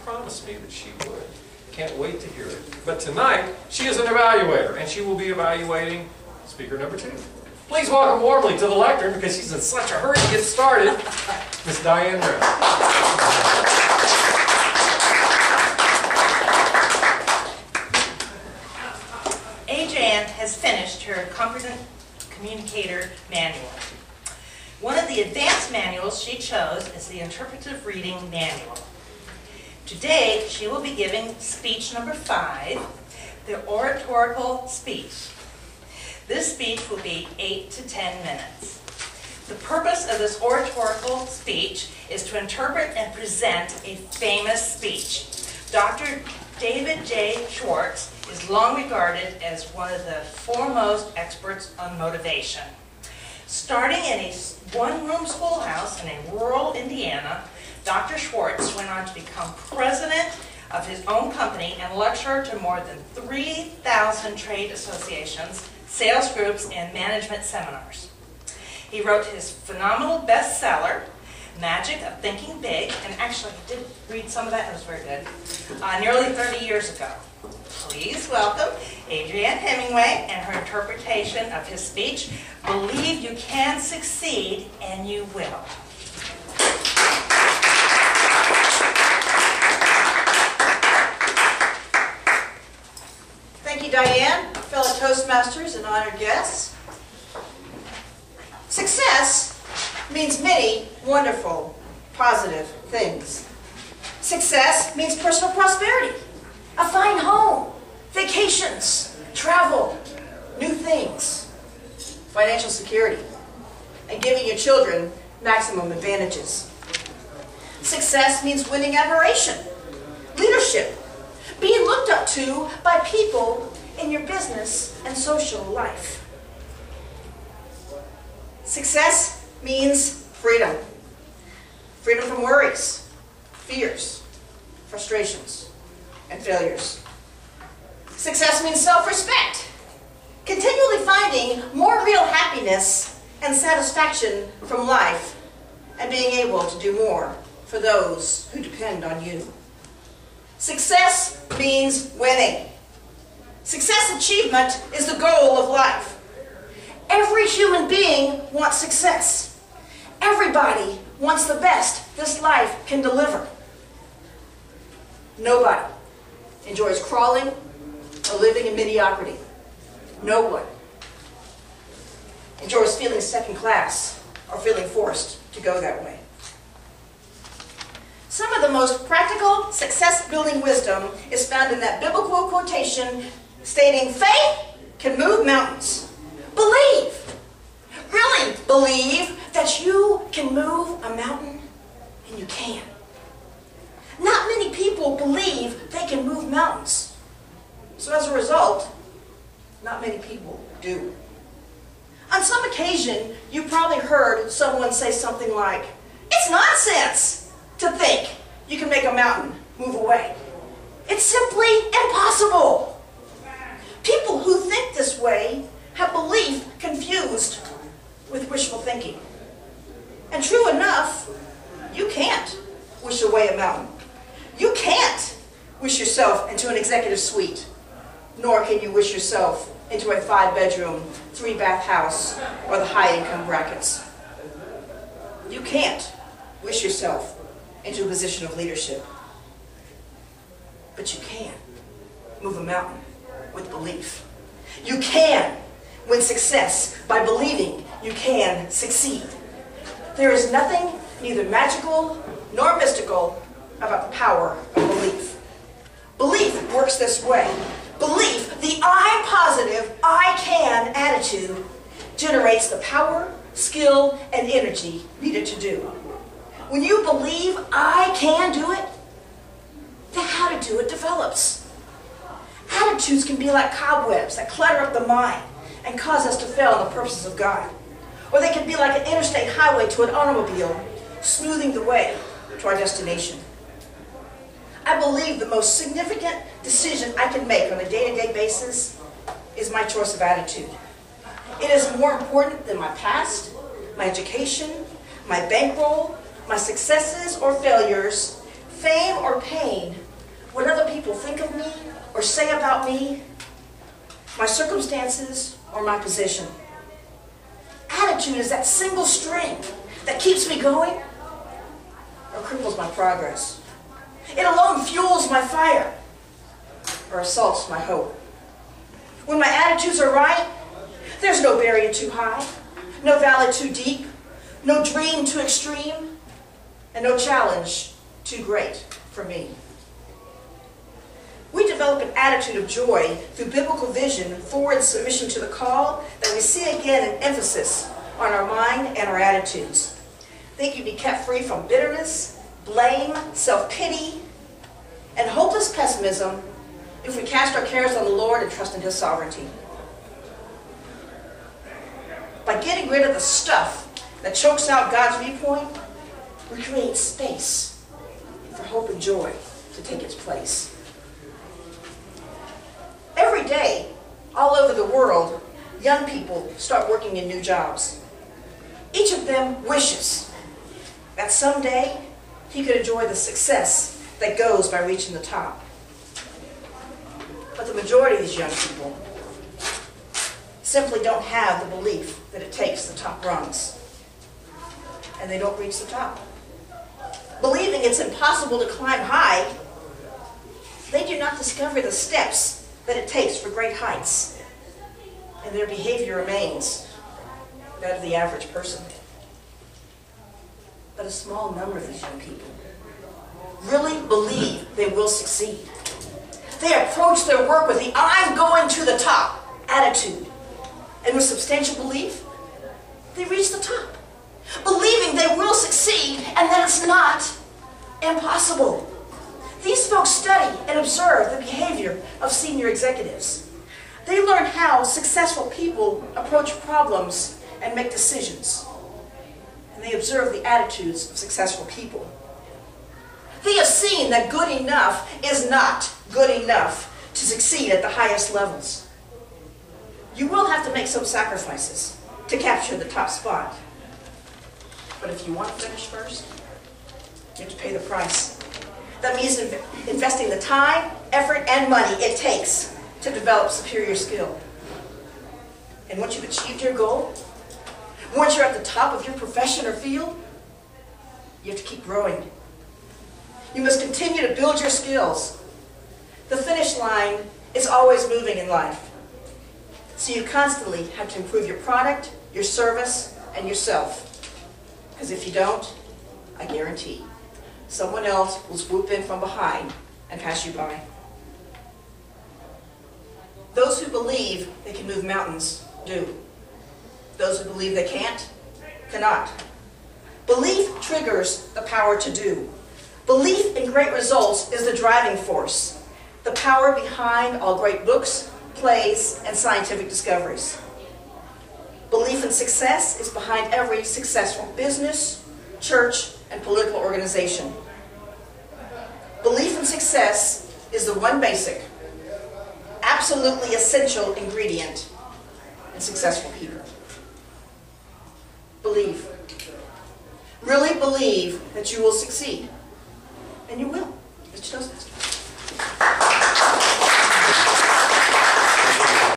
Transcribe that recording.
promised me that she would. Can't wait to hear it. But tonight, she is an evaluator, and she will be evaluating speaker number 2. Please welcome warmly to the lectern, because she's in such a hurry to get started, Miss Diane Roun. Adrianne has finished her Competent Communicator Manual. One of the advanced manuals she chose is the Interpretive Reading Manual. Today, she will be giving speech number 5, the Oratorical Speech. This speech will be 8 to 10 minutes. The purpose of this oratorical speech is to interpret and present a famous speech. Dr. David J. Schwartz is long regarded as one of the foremost experts on motivation. Starting in a one-room schoolhouse in a rural Indiana, Dr. Schwartz went on to become president of his own company and lecturer to more than 3,000 trade associations, sales groups, and management seminars. He wrote his phenomenal bestseller, Magic of Thinking Big, and actually I did read some of that, it was very good, nearly 30 years ago. Please welcome Adrianne Hemingway and her interpretation of his speech, Believe You Can Succeed and You Will. Thank you, Diane, fellow Toastmasters and honored guests. Success means many wonderful, positive things. Success means personal prosperity, a fine home, vacations, travel, new things, financial security, and giving your children maximum advantages. Success means winning admiration, leadership, being looked up to by people in your business and social life. Success means freedom. Freedom from worries, fears, frustrations, and failures. Success means self-respect. Continually finding more real happiness and satisfaction from life and being able to do more for those who depend on you. Success means winning. Success achievement is the goal of life. Every human being wants success. Everybody wants the best this life can deliver. Nobody enjoys crawling or living in mediocrity. No one enjoys feeling second class or feeling forced to go that way. Some of the most practical success-building wisdom is found in that biblical quotation stating, faith can move mountains. Believe, really believe that you can move a mountain, and you can. Not many people believe they can move mountains. So as a result, not many people do. On some occasion, you probably heard someone say something like, it's nonsense to think you can make a mountain move away. It's simply impossible. People who think this way have belief confused with wishful thinking. And true enough, you can't wish away a mountain. You can't wish yourself into an executive suite, nor can you wish yourself into a 5-bedroom, 3-bath house or the high-income brackets. You can't wish yourself into a position of leadership. But you can move a mountain with belief. You can win success by believing you can succeed. There is nothing neither magical nor mystical about the power of belief. Belief works this way. Belief, the I'm positive, I can attitude, generates the power, skill, and energy needed to do. When you believe I can do it, the how to do it develops. Attitudes can be like cobwebs that clutter up the mind and cause us to fail in the purposes of God. Or they can be like an interstate highway to an automobile, smoothing the way to our destination. I believe the most significant decision I can make on a day-to-day basis is my choice of attitude. It is more important than my past, my education, my bankroll, my successes or failures, fame or pain, what other people think of me or say about me, my circumstances or my position. Attitude is that single string that keeps me going or cripples my progress. It alone fuels my fire or assaults my hope. When my attitudes are right, there's no barrier too high, no valley too deep, no dream too extreme, and no challenge too great for me. We develop an attitude of joy through biblical vision, forward submission to the call that we see again an emphasis on our mind and our attitudes. They can be kept free from bitterness, blame, self-pity, and hopeless pessimism if we cast our cares on the Lord and trust in His sovereignty. By getting rid of the stuff that chokes out God's viewpoint, we create space for hope and joy to take its place. Every day, all over the world, young people start working in new jobs. Each of them wishes that someday he could enjoy the success that goes by reaching the top. But the majority of these young people simply don't have the belief that it takes the top rungs, and they don't reach the top. Believing it's impossible to climb high, they do not discover the steps that it takes for great heights, and their behavior remains that of the average person. But a small number of these young people really believe they will succeed. They approach their work with the "I'm going to the top" attitude, and with substantial belief, they reach the top, believing they will succeed and that it's not impossible. These folks study and observe the behavior of senior executives. They learn how successful people approach problems and make decisions. And they observe the attitudes of successful people. They have seen that good enough is not good enough to succeed at the highest levels. You will have to make some sacrifices to capture the top spot. But if you want to finish first, you have to pay the price. That means investing the time, effort, and money it takes to develop superior skill. And once you've achieved your goal, once you're at the top of your profession or field, you have to keep growing. You must continue to build your skills. The finish line is always moving in life. So you constantly have to improve your product, your service, and yourself. Because if you don't, I guarantee someone else will swoop in from behind and pass you by. Those who believe they can move mountains do. Those who believe they can't, cannot. Belief triggers the power to do. Belief in great results is the driving force, the power behind all great books, plays, and scientific discoveries. Belief in success is behind every successful business, church, and political organization. Belief in success is the one basic, absolutely essential ingredient in successful people. Believe. Really believe that you will succeed. And you will, Mr. Toastmaster.